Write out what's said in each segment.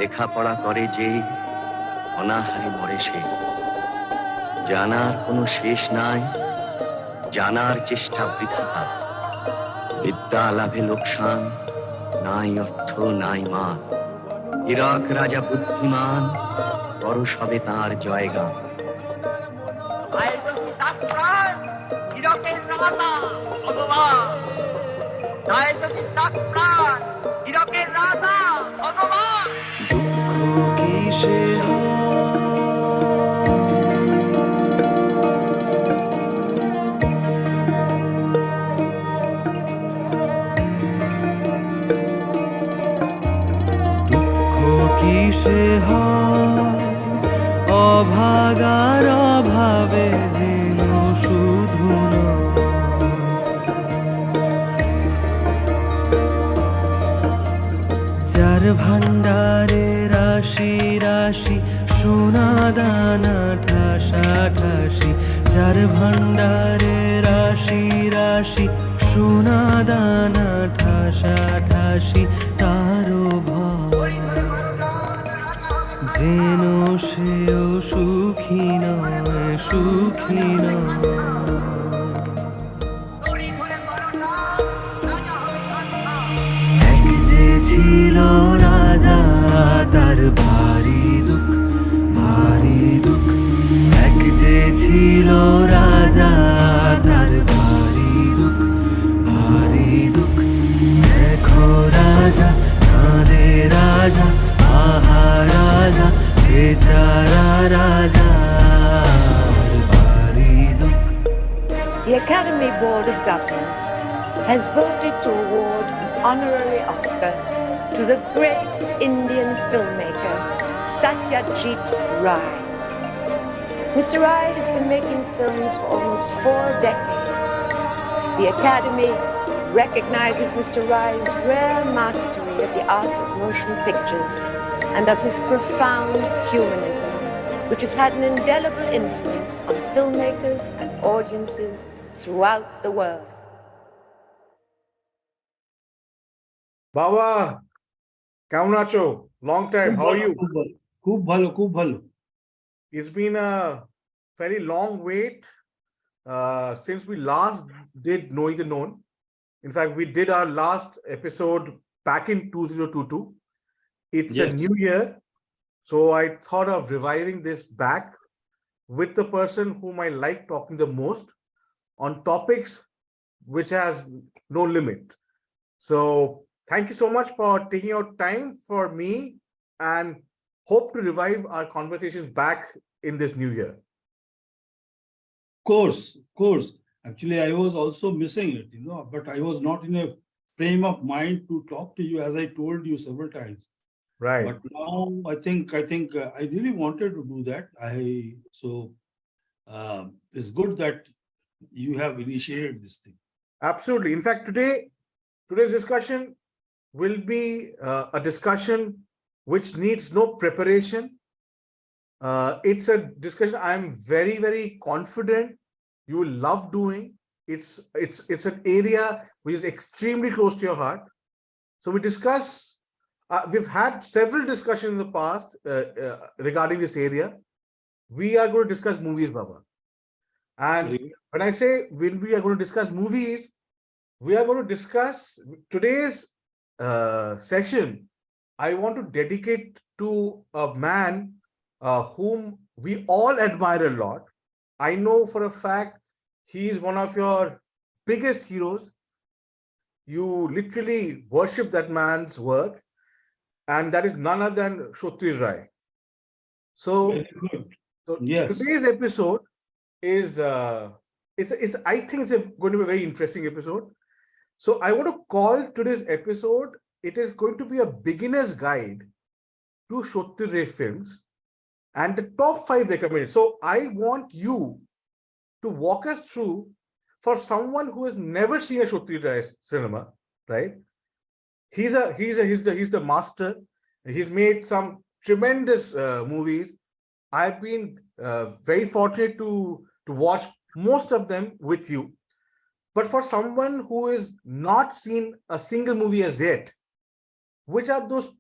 লেখাপড়া করে যে অনাহারে মরে সে। জানার কোনো শেষ নাই, জানার চেষ্টা বৃথা। বিদ্যা লাভে লোকসান, নাই অর্থ নাই মান। হীরক রাজা বুদ্ধিমান, পরশ হবে তাঁর জয়গান। হীরকের রাজা ভগবান, হীরকের রাজা ভগবান। দুঃখ কিসে কিসে অভাগার অভাবে যেন শুধু যার ভান্ডারে রাশি রাশি সোনা দানা ঠাসা ঠাসি, যার ভান্ডারে রাশি রাশি সোনা দানা ঠাসা ঠাসি, তারও ভয় যেন সেও সুখী নয়, সুখী নয়। এক যে ছিল রাজা, তার ভারী দুঃখ, ভারী দুঃখ। এক যে ছিল রাজা, তার ভারী দুঃখ, ভারী দুঃখ। দেখো রাজা কাঁদে, রাজা আহা রাজা, বেচারা রাজা ভারী দুঃখ। The Academy Board of Governors has voted to award an honorary Oscar to the great Indian filmmaker Satyajit Ray. Mr. Ray has been making films for almost 4 decades. The Academy recognizes Mr. Ray's rare mastery of the art of motion pictures and of his profound humanism, which has had an indelible influence on filmmakers and audiences throughout the world. Baba, কেমন আছো? Long time, how are you? খুব ভালো, খুব ভালো। It's been a very long wait since we last did Knowing the Known. In fact, we did our last episode back in 2022. It's a new year, so I thought of reviving this back with the person whom I like talking the most on topics which has no limit. So thank you so much for taking out time for me, and hope to revive our conversations back in this new year. Of course. Actually, I was also missing it, but I was not in a frame of mind to talk to you, as I told you several times. Right. But now I think I really wanted to do that. It's good that you have initiated this thing. Absolutely. In fact, today's discussion will be a discussion which needs no preparation. It's a discussion I'm very, very confident you will love doing. It's an area which is extremely close to your heart. So we discuss. We've had several discussions in the past regarding this area. We are going to discuss movies, Baba. And when I say when we are going to discuss movies, we are going to discuss today's session. I want to dedicate to a man whom we all admire a lot. I know for a fact he is one of your biggest heroes. You literally worship that man's work, and that is none other than Satyajit Ray. So Yes. Today's episode is I think it's going to be a very interesting episode. So I want to call today's episode, it is going to be a beginner's guide to Satyajit Ray films and the top 5 recommended. So I want you to walk us through, for someone who has never seen a Satyajit Ray cinema, right? He's the master. He's made some tremendous movies. I've been very fortunate to watch most of them with you. But for someone who has not seen a single movie as yet, which are those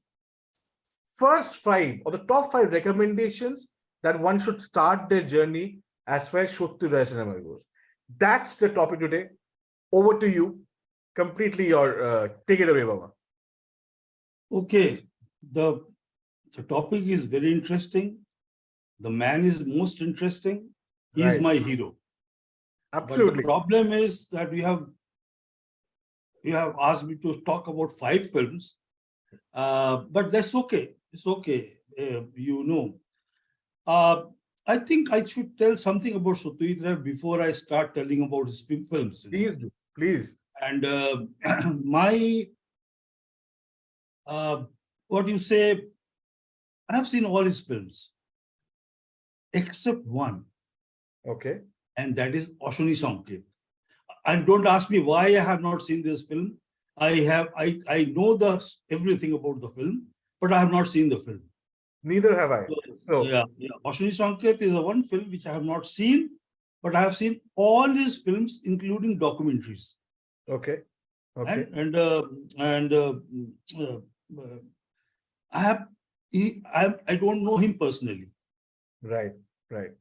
first 5 or the top 5 recommendations that one should start their journey as far as Satyajit Ray cinema goes. That's the topic today. Over to you. Completely your take it away, Baba. Okay, the topic is very interesting. The man is most interesting. He is Right. my hero. But the Absolutely. problem is that you have asked me to talk about 5 films, but that's okay. It's okay. You know, I think I should tell something about Satyajit Ray before I start telling about his films. You know. Please do. Please. And my what you say, I have seen all his films except one, Okay. and that is Oshoni Sanket. And don't ask me why I have not seen this film. I know everything about the film, but I have not seen the film. Neither have I. So Yeah. Oshoni Sanket is the one film which I have not seen, but I have seen all his films, including documentaries. okay. Okay. And I don't know him personally. Right. Right.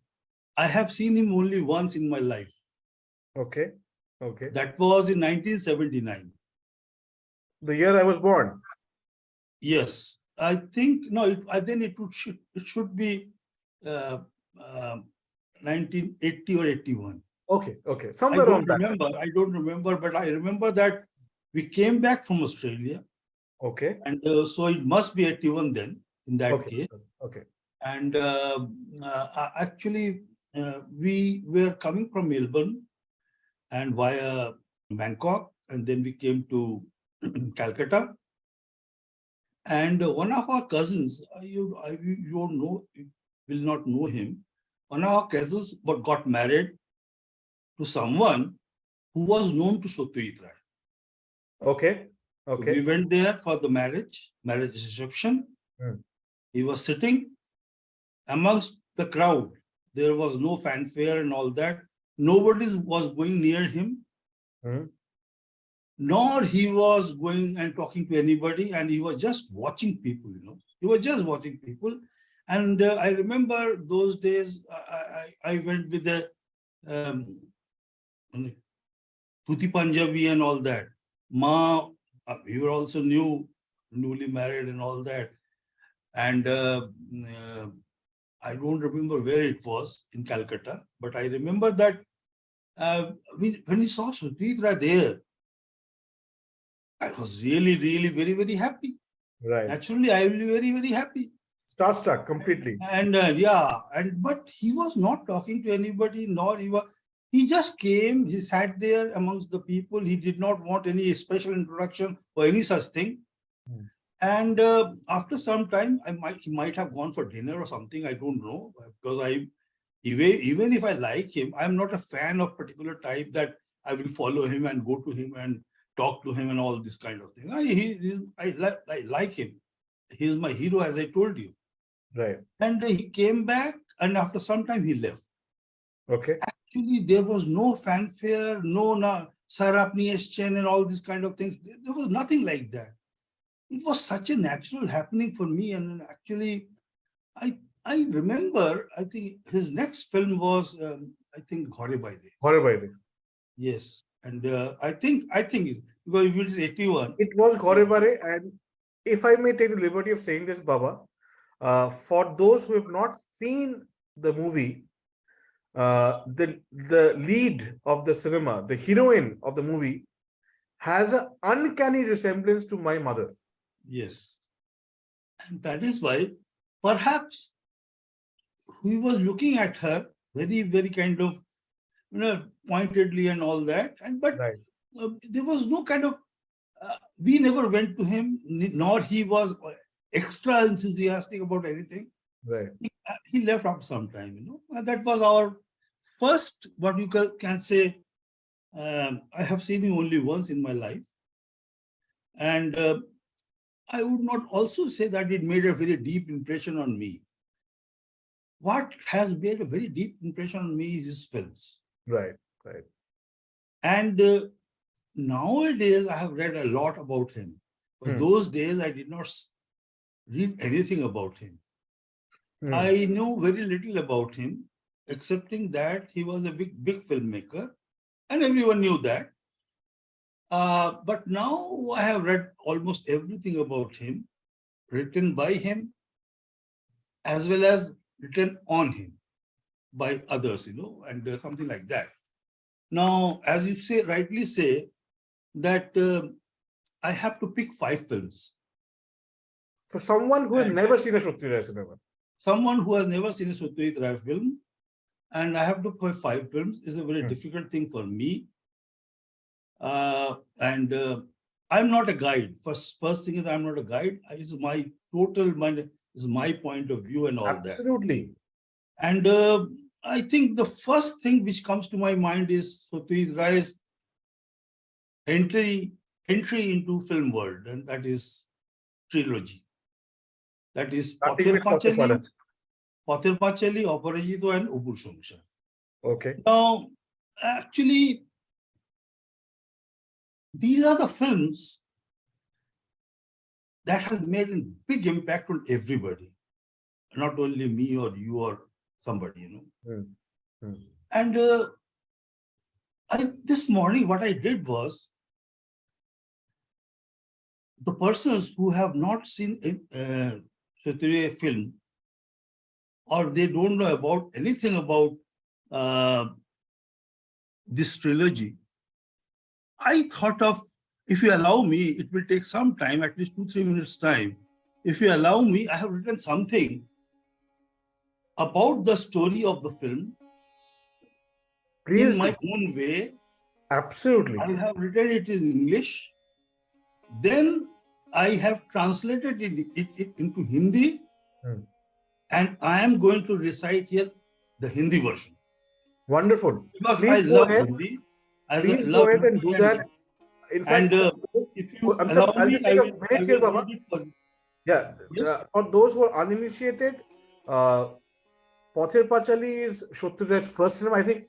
I have seen him only once in my life. Okay. Okay. That was in 1979. The year I was born. Yes, I think no. I think it should be 1980 or 81. Okay. Okay. I Somewhere don't around that. remember. I don't remember, but I remember that we came back from Australia, Okay. and so it must be 81 then. In that Okay. case, Okay. and actually we were coming from Melbourne and via Bangkok, and then we came to Calcutta. And one of our cousins, you don't know, you will not know him. One of our cousins got married to someone who was known to Satyajit Ray. Okay. So Okay. we went there for the marriage reception. Hmm. He was sitting amongst the crowd. There was no fanfare and all that. Nobody was going near him, Hmm. nor he was going and talking to anybody, and he was just watching people, you know. He was just watching people. And I remember those days, I went with the Tuti Punjabi and all that. We were also newly married and all that. And I don't remember where it was in Calcutta, but I remember that when we saw Satyajit Ray there, I was really, really very, very happy. Right. Naturally, I will be very, very happy. Starstruck completely. And but he was not talking to anybody, nor he just came, he sat there amongst the people. He did not want any special introduction or any such thing. Hmm. And after some time, he might have gone for dinner or something. I don't know, because even if I like him, I'm not a fan of particular type that I will follow him and go to him and talk to him and all this kind of thing. I like him. He is my hero, as I told you. Right. And he came back, and after some time he left. Okay. Actually, there was no fanfare, no Sir Apni Chen and all these kind of things. There was nothing like that. It was such a natural happening for me. And actually, I remember, I think his next film was, I think, Ghore Baire. Ghore Baire. Yes. And I think, because if it is 81. It was Ghore Baire, and if I may take the liberty of saying this, Baba, for those who have not seen the movie, the lead of the cinema, the heroine of the movie, has an uncanny resemblance to my mother. Yes. And that is why perhaps he was looking at her very, very kind of, pointedly and all that. But Right. There was no kind of, we never went to him, nor he was extra enthusiastic about anything. Right. He left after some time, And that was our first, what you can say, I have seen him only once in my life. And I would not also say that it made a very deep impression on me. What has made a very deep impression on me is his films. Right. Right. And nowadays, I have read a lot about him. But those days, I did not read anything about him. Hmm. I knew very little about him, excepting that he was a big filmmaker, and everyone knew that. But now I have read almost everything about him, written by him, as well as written on him by others, and something like that. Now, as you say, rightly say, that I have to pick 5 films. For someone who has And- never seen a Satyajit Ray cinema. Someone who has never seen a Satyajit Ray film, and I have to pick 5 films, is a very Hmm. difficult thing for me. And I'm not a guide. First thing is, I'm not a guide. It's my point of view and all that. Absolutely. And I think the first thing which comes to my mind is Satyajit Ray's entry into film world, and that is trilogy. That is Starting with Pother Palace. Pather Pachali, Aparajito, and Upur Songsha. Okay. Now, actually, these are the films that have made a big impact on everybody, not only me or you or somebody, Hmm. Hmm. And this morning, what I did was, the persons who have not seen a Satyajit film, or they don't know about anything about this trilogy, I thought of, if you allow me, it will take some time, at least 2-3 minutes time. If you allow me, I have written something about the story of the film Please in my do. own way. Absolutely. I have written it in English. Then I have translated it into Hindi. Hmm. And I am going to recite here the Hindi version. Wonderful. Because Please I go love ahead. Hindi. Please go ahead and do that. In fact, And for those- if you I'm allow sorry, I'll me, just I take a will minute here, Baba. read it for you. Yeah. Yes. For those who are uninitiated, Pather Pachali is Satyajit Ray's first cinema. I think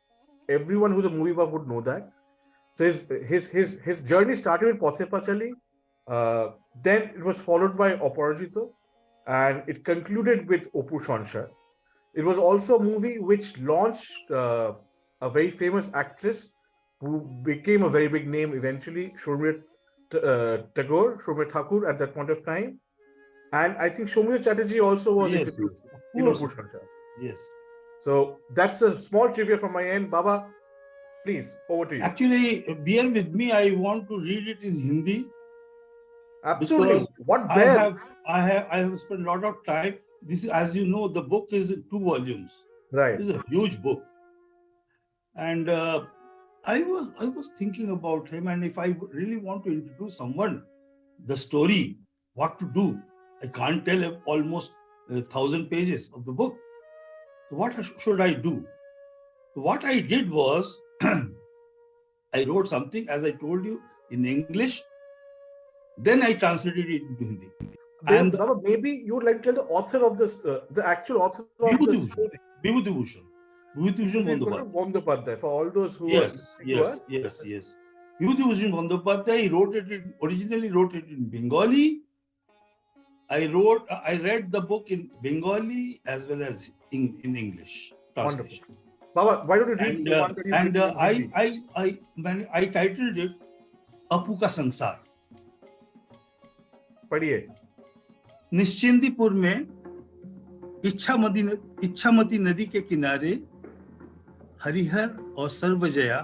everyone who's a movie buff would know that. So his journey started with Pather Pachali. Then it was followed by Aparajito, and it concluded with Opur Shonsha. It was also a movie which launched a very famous actress who became a very big name eventually, Shurmila Thakur at that point of time. And I think Shomila Chatterjee also was Yes, introduced of in course. Opur Shonsha. Yes. So that's a small trivia from my end. Baba, please, over to you. Actually, bear with me. I want to read it in Hindi. Absolutely. Because What I bear? have spent a lot of time. This, as you know, the book is in 2 volumes. Right. It's a huge book. And I was thinking about him, and if I really want to introduce someone, the story, what to do. I can't tell him almost 1,000 pages of the book. So what should I do? So what I did was, I wrote something, as I told you, in English. Then I translated it into Hindi. And Baba, maybe you would like to tell the author of this, the actual author of this story. Vibhuti Bhushan Bandyopadhyay. Bandyopadhyay, for all those who Yes. are to us. Vibhuti Bhushan Bandyopadhyay, he originally wrote it in Bengali. I read the book in Bengali as well as in English translation. Wonderful. Baba, why don't you read the one that you And read in Hindi? I titled it Apu Ka Sansar. पढ़िए. निश्चिंदीपुर में इच्छामती नदी के किनारे हरिहर और सर्वजया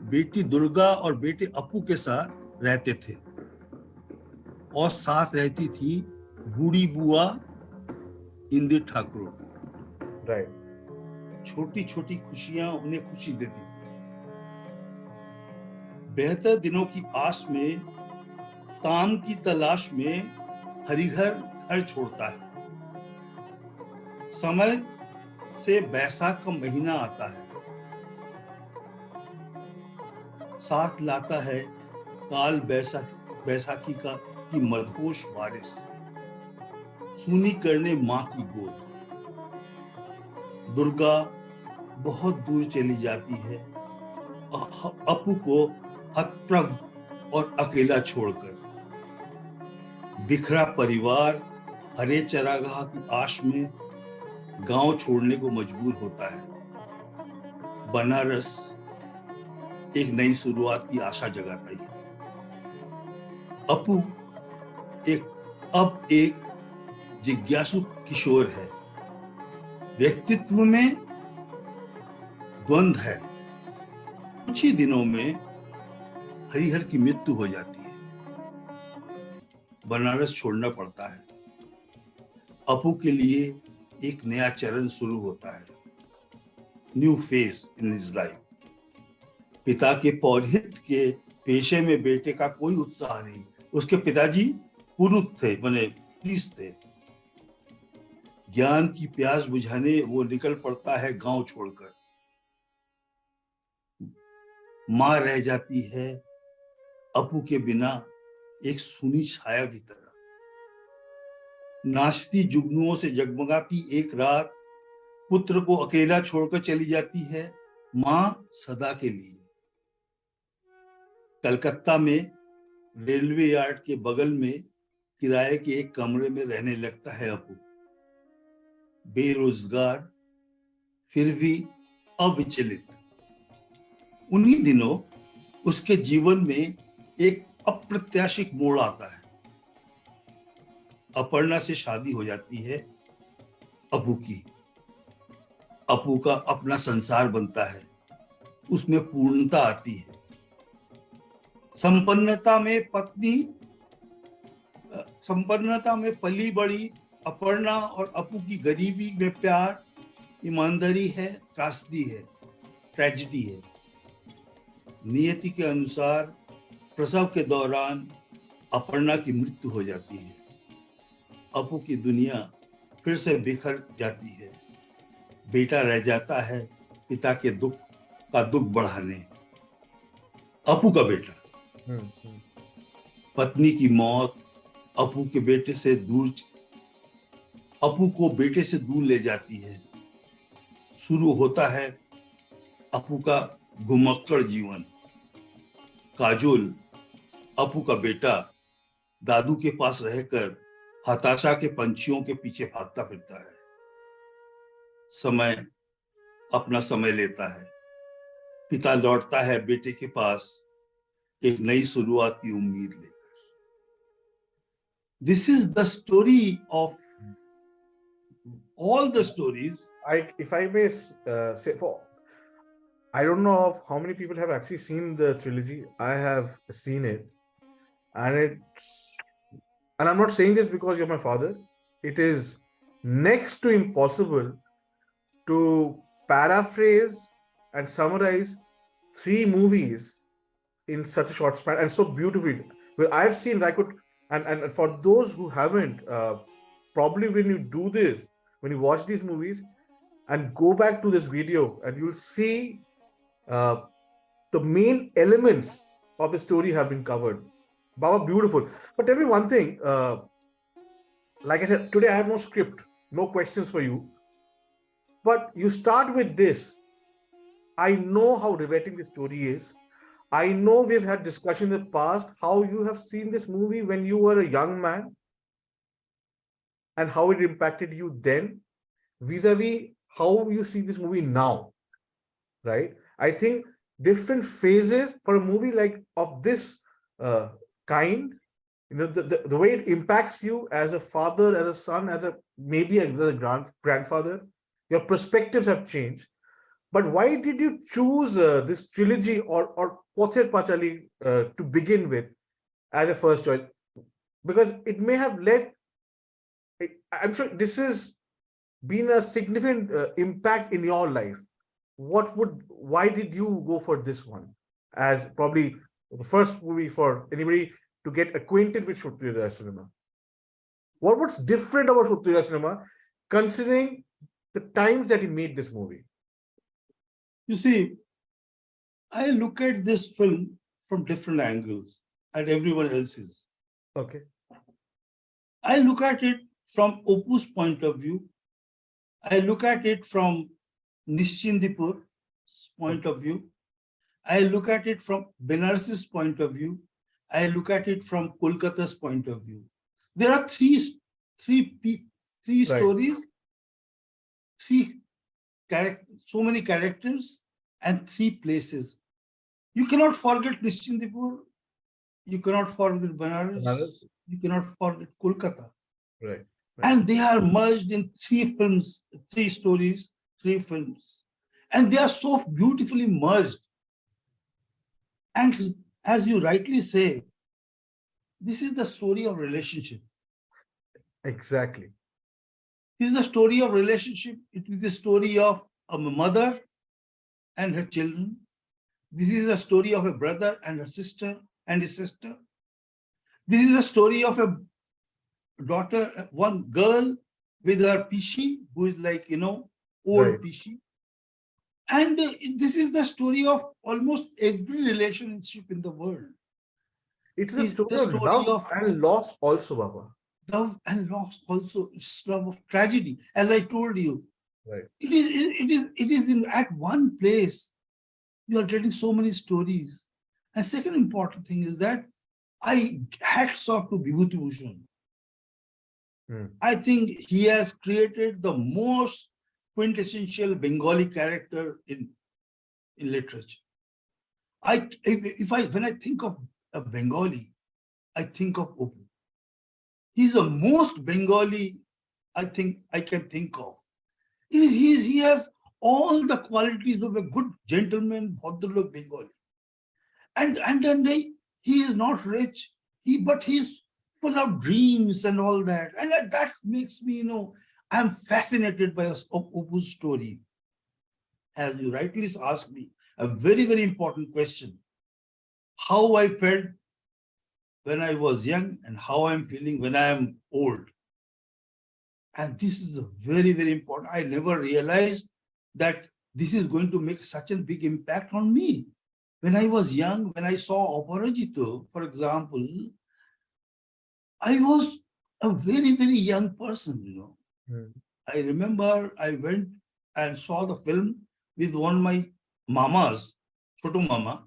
बेटी दुर्गा और बेटे अपू के साथ रहते थे, और साथ रहती थी बूढ़ी बुआ इंदिर ठाकुर. Right. छोटी छोटी खुशियां उन्हें खुशी देती थी. बेहतर दिनों की आस में, काम की तलाश में हरिहर घर छोड़ता है. समय से बैसाख का महीना आता है, साथ लाता है काल बैसाखी की मदहोश बारिश, सूनी करने माँ की गोद. दुर्गा बहुत दूर चली जाती है अपू को हतप्रभ और अकेला छोड़कर. बिखरा परिवार हरे चरागाह की आश में गांव छोड़ने को मजबूर होता है। बनारस एक नई शुरुआत की आशा जगाता ही है। अपू एक जिज्ञासु किशोर है। व्यक्तित्व में द्वंद्व है। कुछ ही दिनों में हरिहर की मृत्यु हो जाती है। बनारस छोड़ना पड़ता है। अपू के लिए एक नया चरण शुरू होता है। New phase in his life. पिता के पौरोहित्य के पेशे में बेटे का कोई उत्साह नहीं। उसके पिताजी पुरोहित थे, माने प्रीस्ट थे। ज्ञान की प्यास बुझाने वो निकल पड़ता है गांव छोड़कर। मां रह जाती है अपू के बिना एक सूनी छाया की तरह। नाचती जुगनुओं से जगमगाती एक रात पुत्र को अकेला छोड़कर चली जाती है मां सदा के लिए। कलकत्ता में रेलवे यार्ड के बगल में किराए के एक कमरे में रहने लगता है अपू। बेरोजगार फिर भी अविचलित। उन्हीं दिनों उसके जीवन में एक अप्रत्याशित मोड़ आता है। अपर्णा से शादी हो जाती है अपू की। अपू का अपना संसार बनता है। उसमें पूर्णता आती है। संपन्नता में पली बड़ी अपर्णा और अपू की गरीबी में प्यार, ईमानदारी है, त्रासदी है, ट्रेजेडी है। नियति के अनुसार प्रसव के दौरान अपर्णा की मृत्यु हो जाती है। अपू की दुनिया फिर से बिखर जाती है। बेटा रह जाता है पिता के दुख बढ़ाने। अपू का बेटा। पत्नी की मौत अपू को बेटे से दूर ले जाती है। शुरू होता है अपू का घुमक्कड़ जीवन। काजोल, अपू का बेटा, दादू के पास रहकर हताशा के पंछियों के पीछे भागता फिरता है। समय अपना समय लेता है। पिता लौटता है बेटे के पास एक नई शुरुआत की उम्मीद लेकर। This is the story of all the stories. If I may say, I don't know of how many people have actually seen the trilogy. I have seen it, and I'm not saying this because you're my father. It is next to impossible to paraphrase and summarize 3 movies in such a short span and so beautifully. Well, I've seen, I could, and for those who haven't, probably when you do this, when you watch these movies and go back to this video, and you'll see the main elements of the story have been covered. Baba, beautiful. But tell me one thing, like I said, today I have no script, no questions for you, but you start with this. I know how riveting this story is. I know we've had discussion in the past how you have seen this movie when you were a young man and how it impacted you then vis-a-vis how you see this movie now, right? I think different phases for a movie like of this kind, you know, the way it impacts you as a father, as a son, as a maybe as a grandfather, your perspectives have changed. But why did you choose this trilogy or Pother Pachali to begin with as a first choice? Because it may have led, I'm sure this has been a significant impact in your life. Why did you go for this one as probably the first movie for anybody to get acquainted with Kshatriya Ray cinema? What's different about Kshatriya Ray cinema considering the times that he made this movie? You see, I look at this film from different angles and everyone else's. Okay. I look at it from Opu's point of view. I look at it from Nishchindipur's point of view. I look at it from Benaras's point of view. I look at it from Kolkata's point of view. There are three three Right. stories, so many characters, and 3 places. You cannot forget Nishchindipur. You cannot forget Banaras. Banaras. You cannot forget Kolkata. Right. And they are merged in 3 films, 3 stories, 3 films. And they are so beautifully merged. And as you rightly say, this is the story of relationship. Exactly. This is the story of relationship. It is the story of a mother and her children. This is a story of a brother and her sister and his sister. This is a story of a daughter, one girl with her Pishi, who is like, old Right. Pishi. And this is the story of almost every relationship in the world. It is a Is story the of story love of and loss also, Baba. love and loss also. It's love of tragedy, as I told you. Right. It is at one place. You are getting so many stories. And second important thing is that hats off to Vibhuti Bhushan. I think he has created the most quintessential Bengali character in literature. When I think of a Bengali, I think of Opu. He's the most Bengali I think I can think of. He has all the qualities of a good gentleman, Bhadralok Bengali. And then he is not rich, but he's full of dreams and all that. And that makes me, I'm fascinated by Opu's story. As you rightly asked me, a very, very important question. How I felt when I was young and how I'm feeling when I am old. And this is a very, very important. I never realized that this is going to make such a big impact on me. When I was young, when I saw Aparajito, for example, I was a very, very young person, I remember I went and saw the film with one of my mamas, Choto Mama.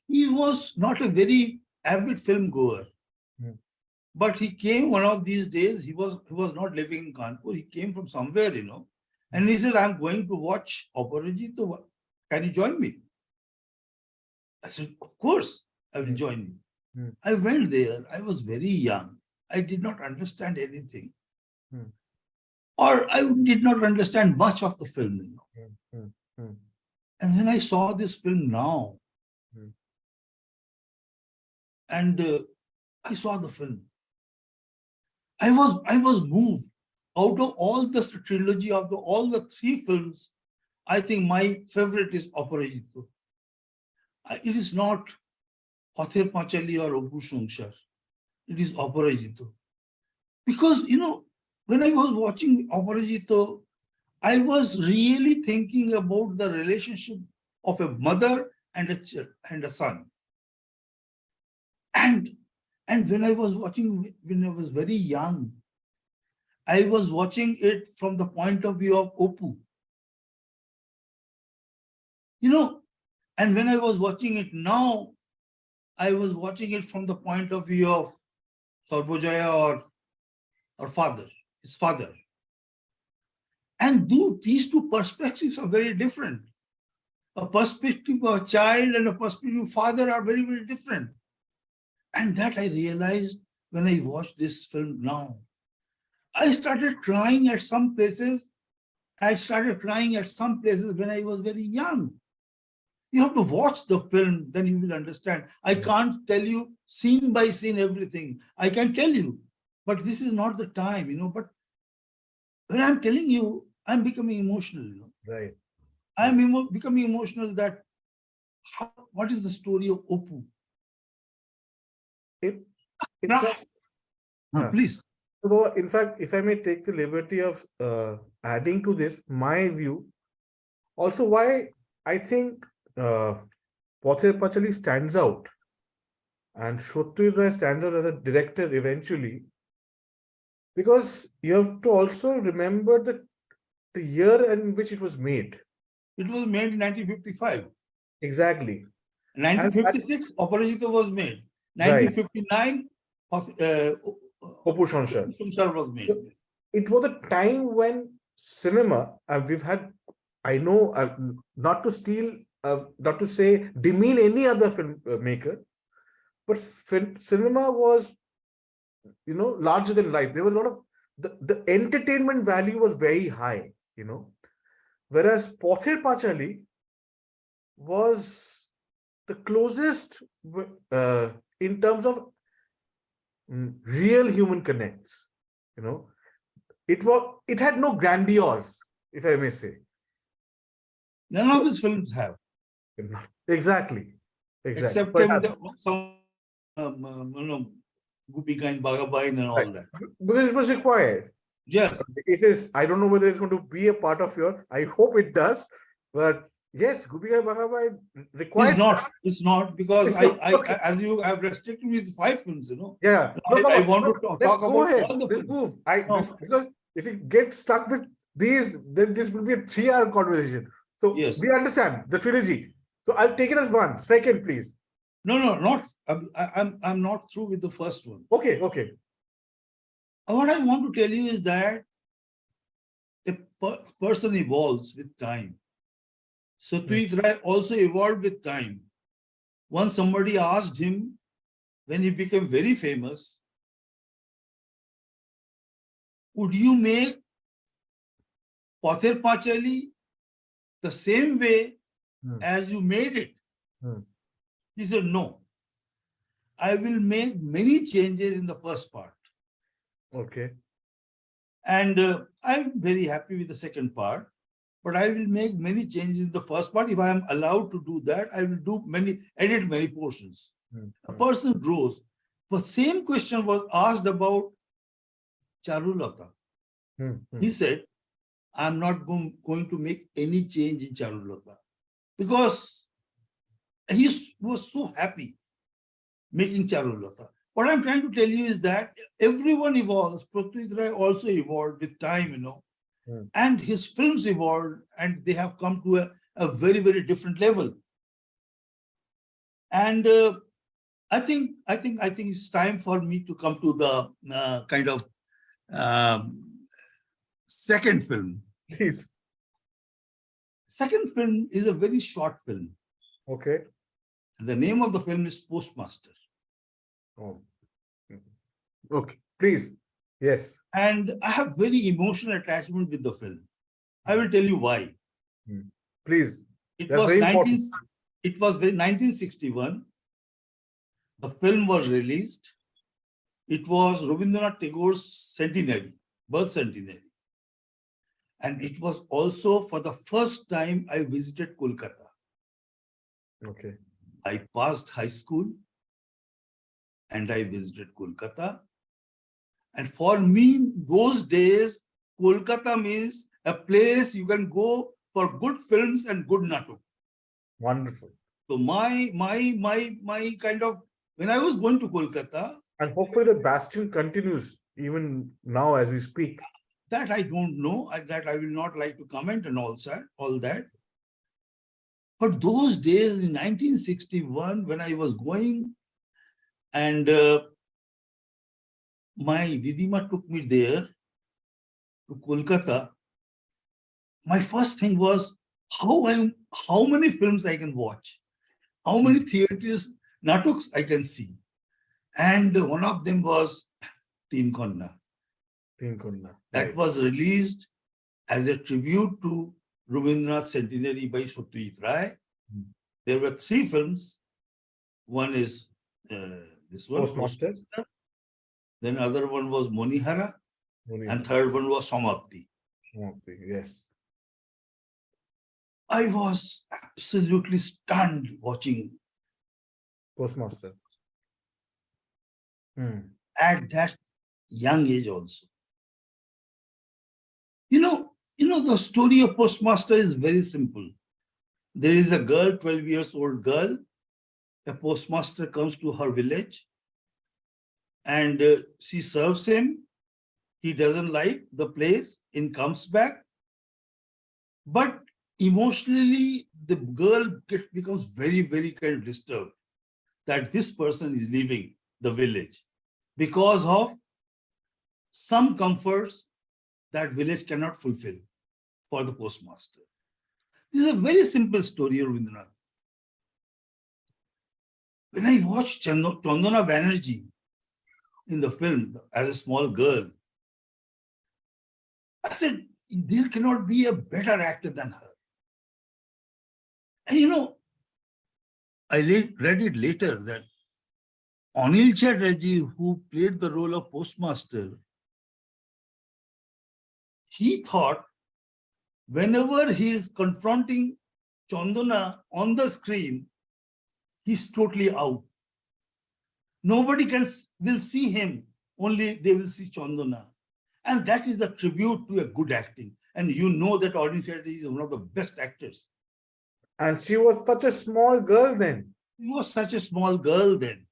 He was not a very avid film goer. But he came one of these days, he was not living in Kanpur, he came from somewhere, and he said, I'm going to watch Aparajito. Can you join me? I said, of course, I will join you. I went there. I was very young. I did not understand anything. Or I did not understand much of the film. And when I saw this film now, and I saw the film, I was moved. Out of all the trilogy, of all the 3 films, I think my favorite is Aparajito. It is not Pather Panchali or Opu Songshar. It is Aparajito. Because, when I was watching Aparajito, I was really thinking about the relationship of a mother and a son. And when I was watching, when I was very young, I was watching it from the point of view of Opu. And when I was watching it now, I was watching it from the point of view of Sarbojaya or father, his father. And these 2 perspectives are very different. A perspective of a child and a perspective of father are very, very different. And that I realized when I watched this film now. I started crying at some places. I started crying at some places when I was very young. You have to watch the film, then you will understand. I can't tell you scene by scene everything. I can tell you, but this is not the time, But when I'm telling you, I'm becoming emotional, Right. I'm becoming emotional that what is the story of Opu? Please. So, in fact, if I may take the liberty of adding to this, my view, also why I think Pather Panchali stands out and Satyajit Ray stands out as a director eventually, because you have to also remember the year in which it was made. It was made in 1955. Exactly. 1956, Aparajito was made. 1959, Hopu Shansha. Samsar was made. It was a time when cinema, we've had, I know, not to steal, not to say demean any other filmmaker, but cinema was, larger than life. There was a lot of, the entertainment value was very high, whereas Pother Pachali was the closest in terms of real human connects. It had no grandiose, if I may say. None of his films have, Exactly. except Perhaps. some, Gupika and Bagabain and all Right. that. Because it was required. Yes, It is. I don't know whether it's going to be a part of your. I hope it does. But yes, Gupika Bagabai required. it's not because It's not, okay. as you have restricted me with 5 films, Yeah. I want to talk Let's about go ahead. all the Let's films. move. No. Because if you get stuck with these, then this will be a 3-hour conversation. So Yes. we understand the trilogy. So I'll take it as one. Second, please. No, not. I'm not through with the first one. Okay. What I want to tell you is that a person evolves with time. Satyajit Ray also evolved with time. Once somebody asked him, when he became very famous, would you make Pother Pachali the same way as you made it? He said, no. I will make many changes in the first part. Okay. And I'm very happy with the second part, but I will make many changes in the first part. If I am allowed to do that, I will edit many portions. A person grows. The same question was asked about Charulata. He said, I'm not going to make any change in Charulata because he was so happy making Charulata. What I'm trying to tell you is that everyone evolves. Satyajit Ray also evolved with time, and his films evolved, and they have come to a very, very different level. And I think it's time for me to come to the kind of second film. Please. Second film is a very short film. Okay. And the name of the film is Postmaster. Oh. Okay. Please. Yes. And I have very emotional attachment with the film. I will tell you why. Please. It That's was very important. 1961. The film was released. It was Rabindranath Tagore's centenary, birth centenary. And it was also for the first time I visited Kolkata. Okay. I passed high school and I visited Kolkata. And for me, those days, Kolkata means a place you can go for good films and good natuk. Wonderful. So my kind of, when I was going to Kolkata. And hopefully the bastion continues even now as we speak. That I don't know, that I will not like to comment and all that. But those days in 1961, when I was going and my Didima took me there to Kolkata, my first thing was how many films I can watch, how many theaters, natuks I can see. And one of them was Teen Konna. That was released as a tribute to Rabindranath Centenary by Satyajit Ray. There were 3 films. One is this one, Postmaster. Then other one was Monihara, and third one was Samapti. Yes. I was absolutely stunned watching Postmaster. at that young age also. The story of Postmaster is very simple. There is a girl, 12 years old girl. A postmaster comes to her village and she serves him. He doesn't like the place and comes back. But emotionally, the girl becomes very, very kind of disturbed that this person is leaving the village because of some comforts that village cannot fulfill for the postmaster. This is a very simple story, Rabindranath. When I watched Chandana Banerjee in the film as a small girl, I said, there cannot be a better actor than her. And you know, I read it later that Anil Chatterjee, who played the role of postmaster, he thought whenever he is confronting Chandana on the screen, he's totally out. Nobody will see him, only they will see Chandana. And that is a tribute to a good acting. And you know that Anil Chatterjee is one of the best actors. And she was such a small girl then. She was such a small girl then.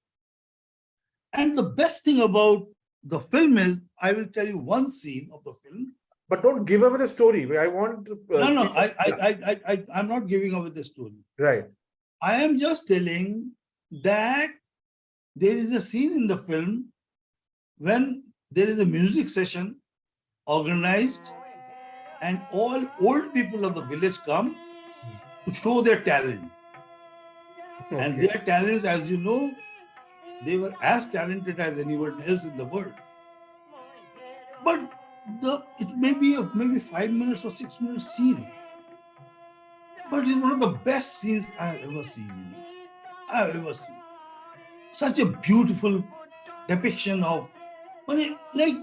And the best thing about the film is, I will tell you one scene of the film. But don't give away the story. I want to. I'm not giving away the story. Right. I am just telling that there is a scene in the film when there is a music session organized and all old people of the village come to show their talent. Okay. And their talents, as you know, they were as talented as anyone else in the world. But it may be maybe 5 minutes or 6 minutes scene. But it's one of the best scenes I have ever seen. Such a beautiful depiction of, like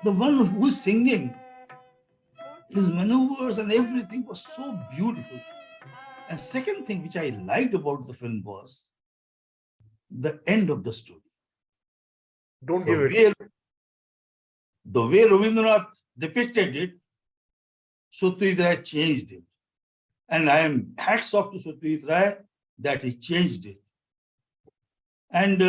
the one who is singing, his maneuvers and everything was so beautiful. And second thing which I liked about the film was the end of the story. Don't give it. The way Rabindranath depicted it, Satyajit Ray changed it. And I am hats off to Satyajit Ray that he changed it. And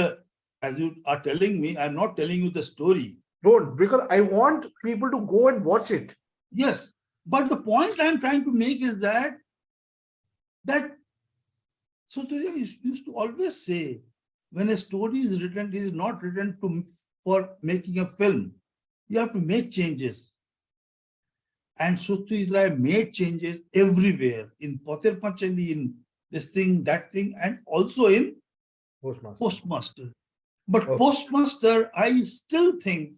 as you are telling me, I'm not telling you the story. Don't, because I want people to go and watch it. Yes. But the point I'm trying to make is that Satyajit used to always say, when a story is written, it is not written for making a film. You have to make changes. And Satyajit Ray made changes everywhere, in Potter Panchali, in this thing, that thing, and also in Postmaster. But Postmaster, I still think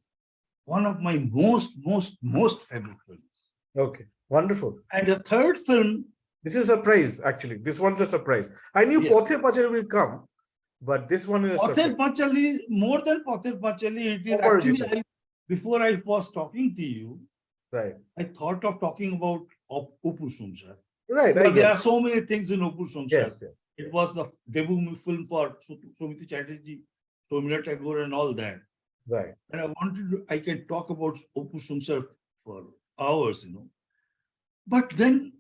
one of my most favorite films. Okay, wonderful. And the third film. This is a surprise, actually. This one's a surprise. I knew Potter Panchali will come, but this one is a surprise. Potter Panchali, more than Potter Panchali, it is actually, before I was talking to you, right, I thought of talking about Upur Sumsar. Right. There are so many things in Upur Sumsar. Yes. It was the debut film for Soumitra Chatterjee, Somila Tagore and all that. Right. And I can talk about Upur Sumsar for hours, But then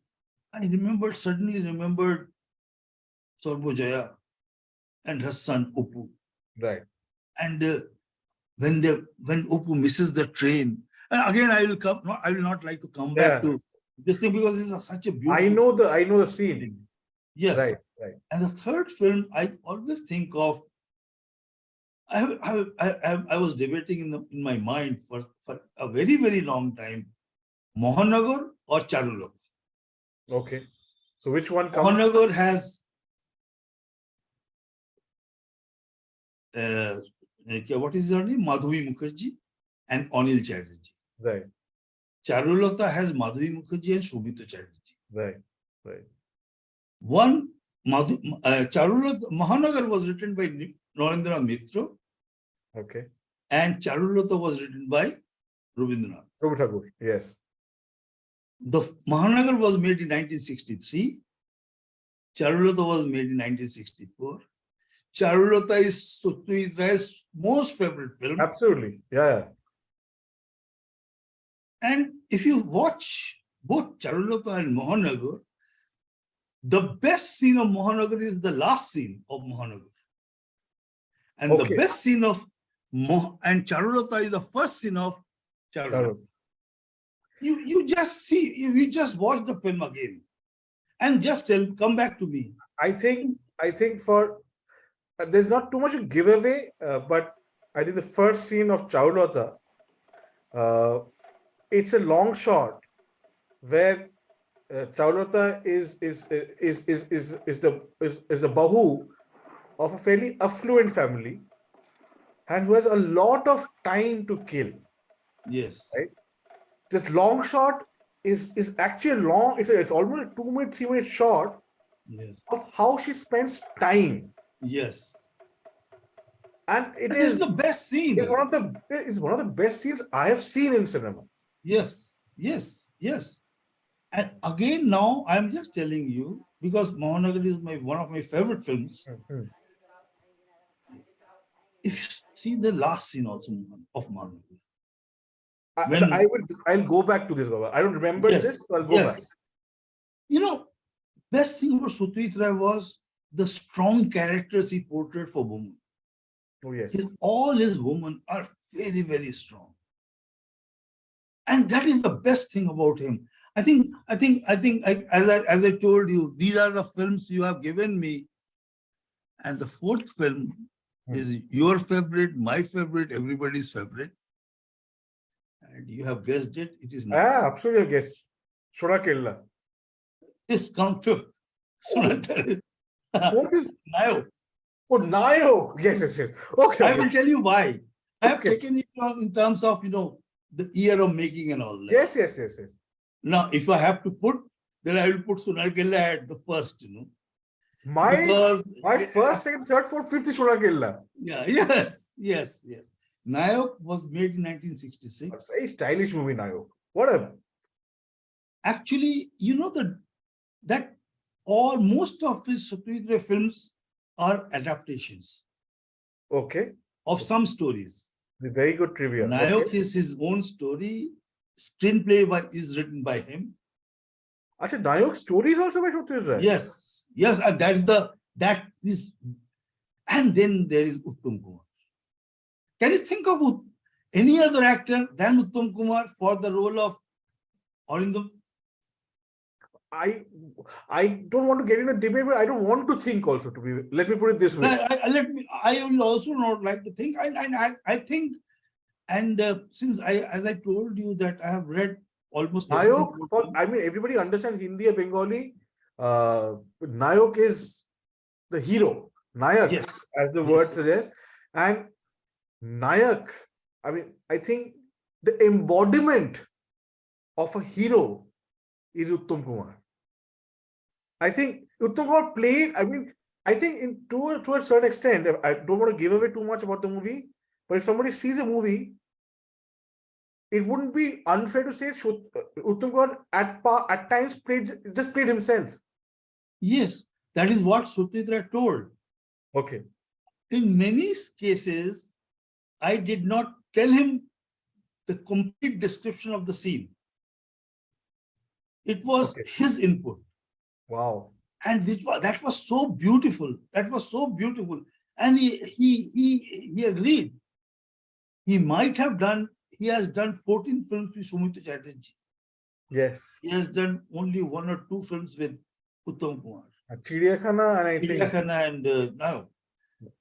I suddenly remembered Sarbojaya and her son Uppu. Right. And when Uppu misses the train, and again I will not like to come back to this thing because it's such a beautiful. I know the scene. Yes. Right. And the third film, I always think of. I was debating in my mind for a very, very long time, Mohanagar or Charulata. Okay. So which one comes? Mohanagar has what is her name? Madhavi Mukherjee and Anil Chatterjee. Right. Charulata has Madhavi Mukherjee and Shobhita Chatterjee. Right. One Charulata Mahanagar was written by Narendra Mitra. Okay. And Charulata was written by Rabindranath. Tagore. Yes. The Mahanagar was made in 1963. Charulata was made in 1964. Charulata is Satyajit Ray's most favorite film. Absolutely. Yeah. And if you watch both Charulata and Mohanagar, the best scene of Mohanagar is the last scene of Mohanagar. And the best scene of and Charulata is the first scene of Charulata. You just watch the film again and just come back to me. I think for there's not too much to give away, but I think the first scene of Charulata Uh, it's a long shot where Charulata is the bahu of a fairly affluent family and who has a lot of time to kill. Yes. Right? This long shot is actually long. It's almost a 2 minute, 3 minute shot Yes. of how she spends time, Yes. and And this is the best scene. it's one of the best scenes I have seen in cinema. Yes. Yes. Yes. And again, now I'm just telling you because Mahanagar is one of my favorite films. If you see the last scene also of Mahanagar. I'll go back to this, Baba. I don't remember Yes, this, so I'll go yes. back. You know, best thing about Satyajit Ray was the strong characters he portrayed for women. Oh yes. All his women are very, very strong. And that is the best thing about him. I think, as I told you, these are the films you have given me. And the fourth film is your favorite, my favorite, everybody's favorite. And you have guessed it. It is not. Absolutely, I guess. Shura Kella. It's come fifth. What is Nayo. Oh, Nayo. Yes, yes, yes. Okay. I will tell you why. I have Okay. taken it in terms of, the year of making and all that. Yes, yes, yes, yes. Now, if I have to put, then I will put Sunar Kella at the first, My first, second, third, fourth, fifth is Shura Kella. Yeah, yes, yes, yes. Nayok was made in 1966. Very stylish movie, Nayo. What a Actually, that most of his Satyajit Ray films are adaptations okay. of some stories. Very good trivia. Nayok Okay. is his own story. Screenplay is written by him. Acha, Nayok's stories also by Satyajit Ray? Yes, yes, and and then there is Uttam Kumar. Can you think of any other actor than Uttam Kumar for the role of Arindam? I don't want to get in a debate, but I don't want to think also let me put it this way. I will also not like to think. I think, and since as I told you that I have read almost Nayok, everybody understands Hindi or Bengali. Nayok is the hero. Nayak, yes, as the word suggests. And Nayak, I think the embodiment of a hero is Uttam Kumar. I think Uttam Kumar played, I think to a certain extent, I don't want to give away too much about the movie, but if somebody sees a movie, it wouldn't be unfair to say Uttam Kumar at times played himself. Yes, that is what Satyajit Ray told. Okay. In many cases, I did not tell him the complete description of the scene. It was his input. Wow. And that was so beautiful. That was so beautiful. And he agreed. He has done 14 films with Sumita Chatterjee. Yes. He has done only 1 or 2 films with Uttam Kumar. Chidiyakhana and I think. Chidiyakhana and Nayak.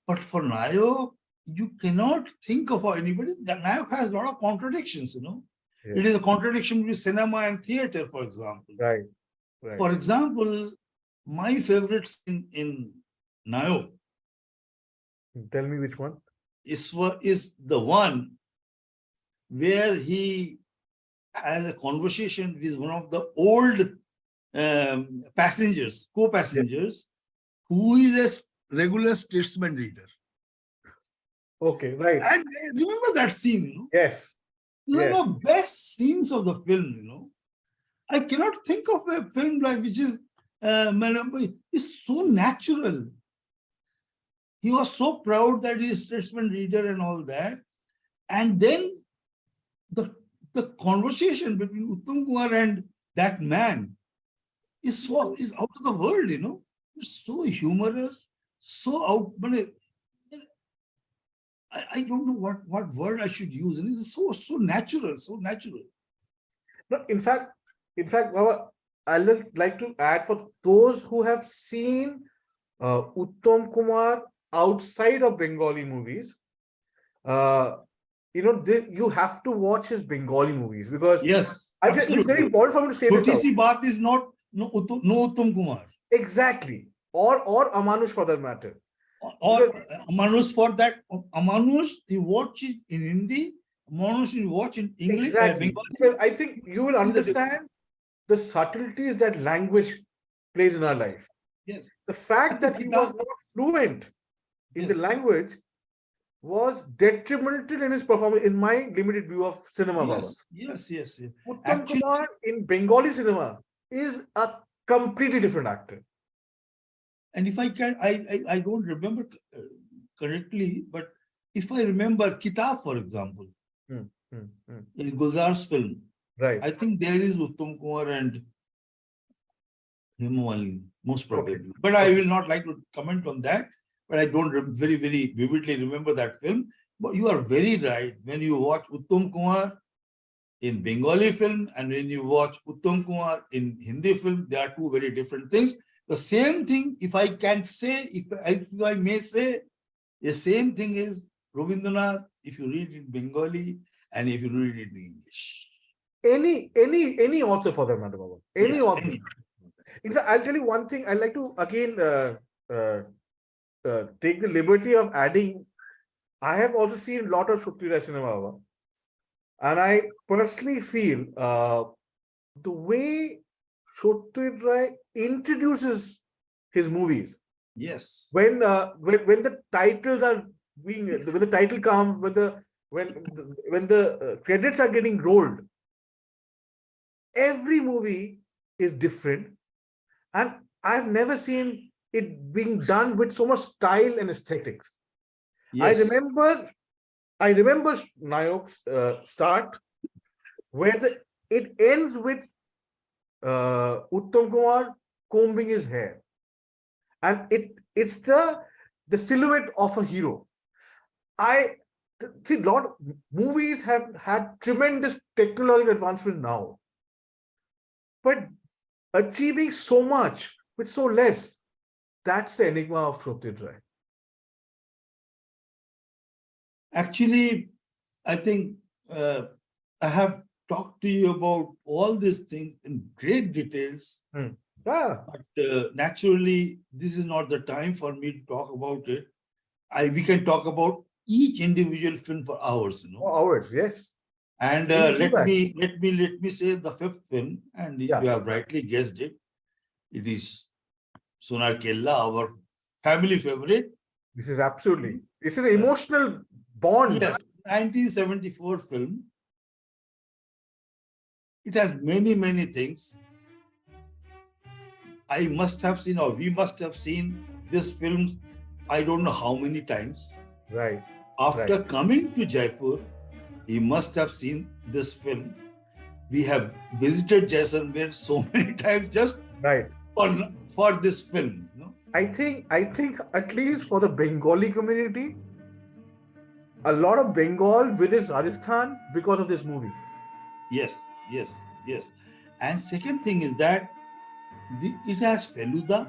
But for Nayak, you cannot think of anybody. Nayak has a lot of contradictions, Yes. It is a contradiction between cinema and theater, for example. Right. For example, my favorite scene in Nayak. Tell me which one. Is the one where he has a conversation with one of the old co-passengers, who is a regular statesman reader. Okay, right. And remember that scene, Yes. One of the best scenes of the film, I cannot think of a film like which is so natural. He was so proud that he is a statesman reader and all that. And then the conversation between Uttam Kumar and that man is out of the world, It's so humorous, so out. I don't know what word I should use. And it's so natural, so natural. No, in fact, Baba, I'll just like to add for those who have seen Uttam Kumar outside of Bengali movies, you have to watch his Bengali movies because Yes, I think it's very absolutely. important for me to say this Choti out. Si Baat is not no Uttam Kumar. Exactly. Or Amanush for that matter. Or Amanush for that. Amanush, you watch it in Hindi. Amanush, you watch in English. Exactly. Bengali. Well, I think you will These are different. understand the subtleties that language plays in our life. Yes. The fact that he was not fluent in the language was detrimental in his performance, in my limited view of cinema. Baba. Yes. Uttam Actually, Kumar in Bengali cinema is a completely different actor. and if I can, I don't remember correctly, but if I remember Kitab, for example, in Gulzar's film, Right. I think there is Uttam Kumar and Himawali, most probably. Okay. But I will not like to comment on that. But I don't very vividly remember that film. But you are very right. When you watch Uttam Kumar in Bengali film and when you watch Uttam Kumar in Hindi film, they are two very different things. The same thing, if I can say, if I may say, the same thing is Rabindranath, if you read it in Bengali and if you read it in English. Any author for that matter, Baba. Any Yes, author. any. In fact, I'll tell you one thing. I'd like to again take the liberty of adding. I have also seen a lot of Satyajit Ray cinema, Baba. And I personally feel the way Satyajit Ray introduces his movies. Yes. When the titles are being, when the title comes, when the credits are getting rolled, every movie is different, and I've never seen it being done with so much style and aesthetics. Yes. I remember Nayok's start, where it ends with Uttam Kumar combing his hair, and it's the silhouette of a hero. I see a lot of movies have had tremendous technological advancement now, but achieving so much with so less, that's the enigma of Satyajit Ray. Actually, I think I have talked to you about all these things in great details. Yeah. But naturally, this is not the time for me to talk about it. We can talk about each individual film for hours, Hours, yes. And let me say the fifth film, and you have rightly guessed it. It is Sonar Kella, our family favorite. This is absolutely. It's an emotional bond. Yes, 1974 film. It has many things. I must have seen, or we must have seen this film, I don't know how many times. Right. After coming to Jaipur, he must have seen this film. We have visited Jaisalmer so many times just for this film. I think at least for the Bengali community, a lot of Bengal visits Rajasthan because of this movie. Yes. And second thing is that it has Feluda,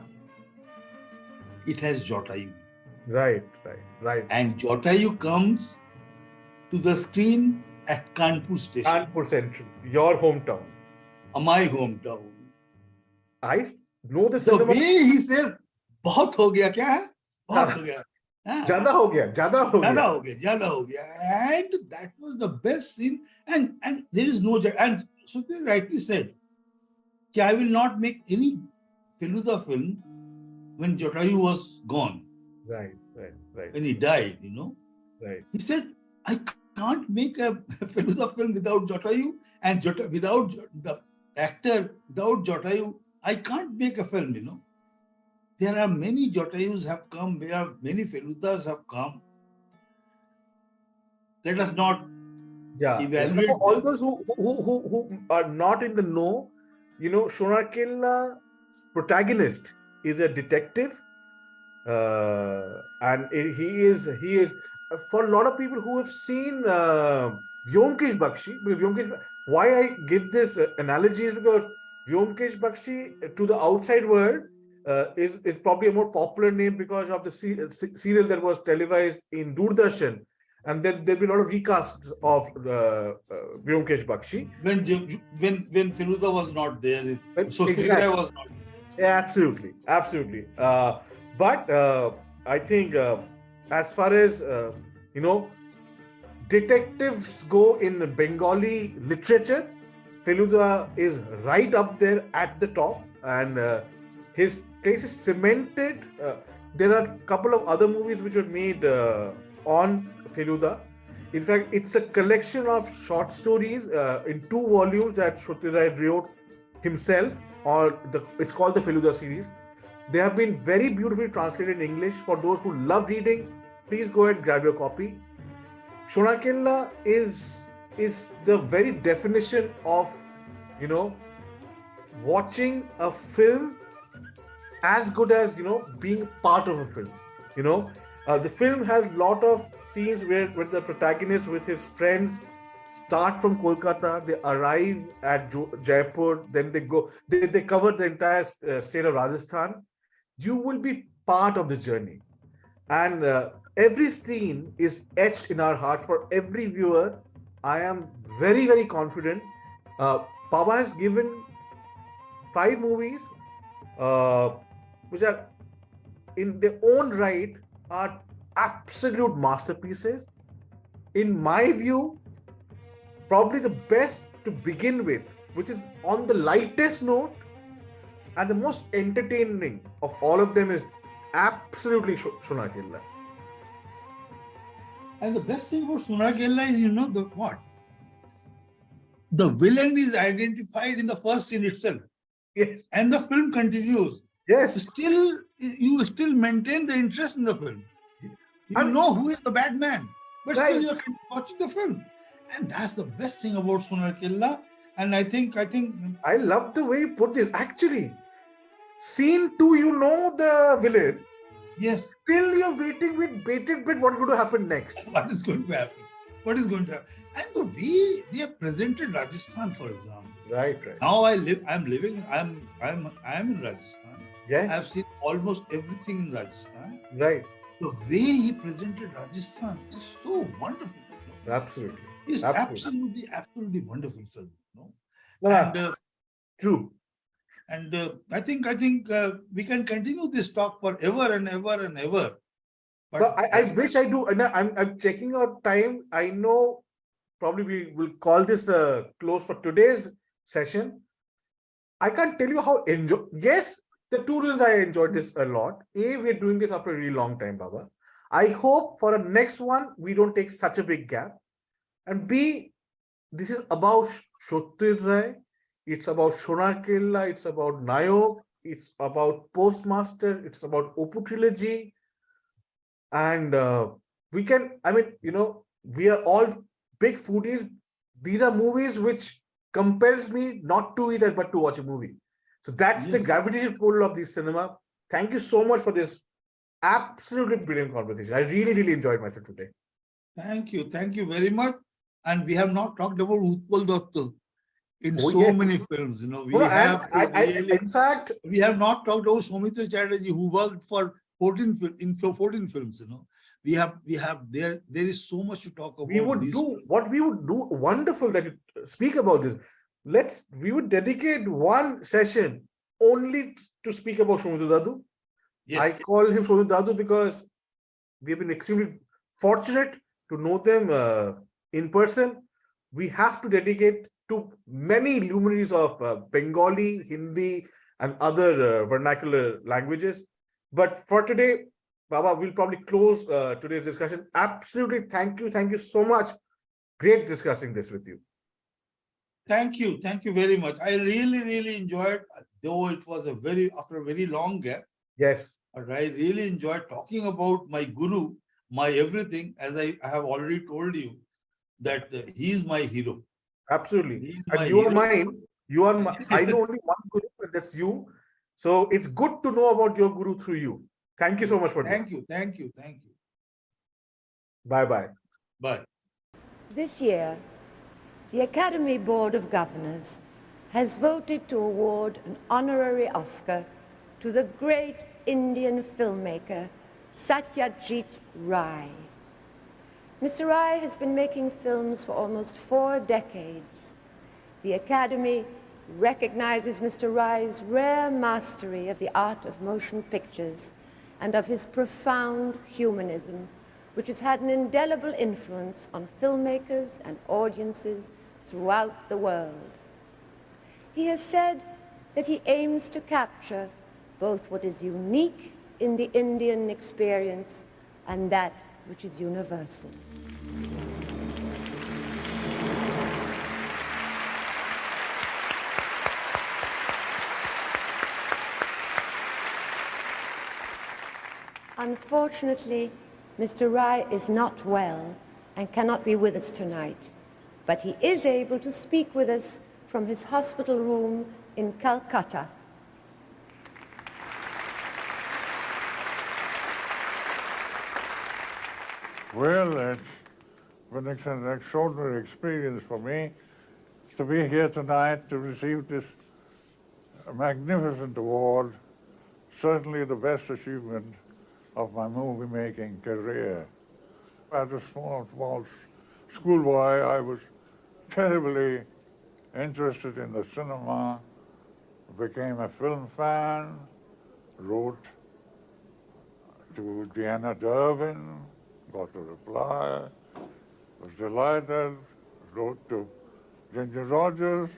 it has Jotayu. Right. And Jotayu comes to the screen at Kanpur station. Kanpur Central, your hometown. My hometown. I know the The way he says, "Bahut ho gaya kya? Bahut ho gaya." Jada ho gaya. And that was the best scene. And there is no, and Sukhdev rightly said, I will not make any Feluda film when Jotayu was gone. Right. When he died, Right. He said, I can't make a Feluda film without Jotayu, and without the actor, without Jotayu, I can't make a film, There are many Jotayus have come, there are many Feludas have come. Let us not evaluate. For all those who are not in the know, Sonar Kella's protagonist is a detective, and he is for a lot of people who have seen Vyomkesh Bakshi. Why I give this analogy is because Vyomkesh Bakshi to the outside world is probably a more popular name because of the serial that was televised in Doordarshan. and then there'll be a lot of recasts of Vyomkesh Bakshi. When Feluda was not there, so Exactly. Satyajit was not there. Yeah, absolutely, absolutely. But I think as far as you know, detectives go in Bengali literature, Feluda is right up there at the top, and his place is cemented. There are a couple of other movies which were made on Feluda. In fact, it's a collection of short stories in 2 volumes that Satyajit Ray wrote himself, it's called the Feluda series. They have been very beautifully translated in English. For those who love reading, please go ahead and grab your copy. Shonakilla is the very definition of, you know, watching a film as good as, you know, being part of a film. You know, the film has a lot of scenes where the protagonist with his friends start from Kolkata, they arrive at Jaipur, then they cover the entire state of Rajasthan. You will be part of the journey. And every scene is etched in our hearts for every viewer. I am very, very confident. Pava has given 5 movies which are in their own right are absolute masterpieces. In my view, probably the best to begin with, which is on the lightest note and the most entertaining of all of them, is absolutely Shonakilla. And the best thing about Shonakilla is, you know, the villain is identified in the first scene itself. Yes. And the film continues. Yes. You still maintain the interest in the film. You know who is the bad man, but Right. still you're watching the film. And that's the best thing about Shonakilla. And I think I love the way you put this. Actually, scene 2, you know the villain. yes, Still you're waiting with bated breath what's going to happen next. what is going to happen? What is going to happen? And the way they have presented Rajasthan, for example. Right. Now I'm in Rajasthan. Yes. I've seen almost everything in Rajasthan. Right. The way he presented Rajasthan is so wonderful. Absolutely. It's Absolutely. absolutely wonderful film. You know? Yeah. And True. and I think we can continue this talk forever and ever and ever. But I wish I do. And I'm checking our time. I know probably we will call this close for today's session. I can't tell you how yes, the 2 reasons I enjoyed this a lot. A, we're doing this after a really long time, Baba. I hope for the next one, we don't take such a big gap. And B, this is about Satyajit Ray. It's about Shonakilla. It's about Nayok. It's about Postmaster. It's about Opus Trilogy. And we can, I mean, you know, we are all big foodies. These are movies which compels me not to eat it, but to watch a movie. So that's the gravitational pull of this cinema. Thank you so much for this absolutely brilliant conversation. I really, really enjoyed myself today. Thank you very much. And we have not talked about Utpal Datta in many films. You know, in fact, we have not talked about Soumitra Chatterjee, who worked for 14 films. You know, we have there is so much to talk about. We would do wonderful that you speak about this. We would dedicate one session only to speak about Soumitra Dadu. Yes. I call him Soumitra Dadu because we've been extremely fortunate to know them in person. We have to dedicate to many luminaries of Bengali, Hindi, and other vernacular languages. But for today, Baba, we'll probably close today's discussion. Absolutely. Thank you so much. Great discussing this with you. Thank you very much. I really enjoyed, though it was after a very long gap. Yes. But I really enjoyed talking about my guru, my everything, as I have already told you, that he is my hero. Absolutely. And you are mine. I know only one guru, and that's you. So it's good to know about your guru through you. Thank you so much for this. Thank you. Bye-bye. Bye. This year, the Academy Board of Governors has voted to award an honorary Oscar to the great Indian filmmaker Satyajit Ray. Mr. Ray has been making films for almost 4 decades. The Academy recognizes Mr. Ray's rare mastery of the art of motion pictures and of his profound humanism, which has had an indelible influence on filmmakers and audiences throughout the world. He has said that he aims to capture both what is unique in the Indian experience and that which is universal. Unfortunately, Mr. Ray is not well and cannot be with us tonight, but he is able to speak with us from his hospital room in Calcutta. Well, it's been an extraordinary experience for me to be here tonight to receive this magnificent award, certainly the best achievement of my movie-making career. As a small schoolboy, I was terribly interested in the cinema, became a film fan, wrote to Deanna Durbin, got a reply, was delighted, wrote to Ginger Rogers,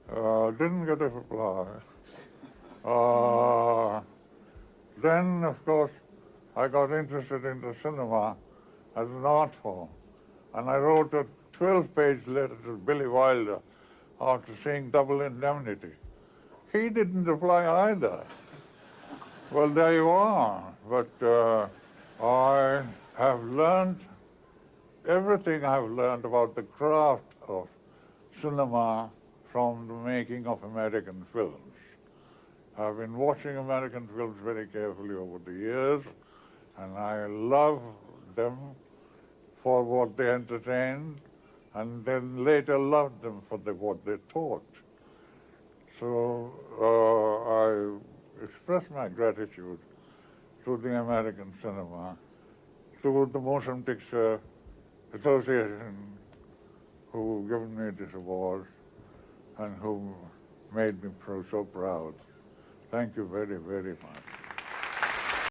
didn't get a reply. Then, of course, I got interested in the cinema as an art form, and I wrote a 12-page letter to Billy Wilder after seeing Double Indemnity. He didn't reply either. Well, there you are. But I have learned everything I've learned about the craft of cinema from the making of American films. I've been watching American films very carefully over the years, and I love them for what they entertained, and then later loved them for what they taught. So I express my gratitude to the American cinema, to the Motion Picture Association, who given me this award and who made me so proud. Thank you very, very much.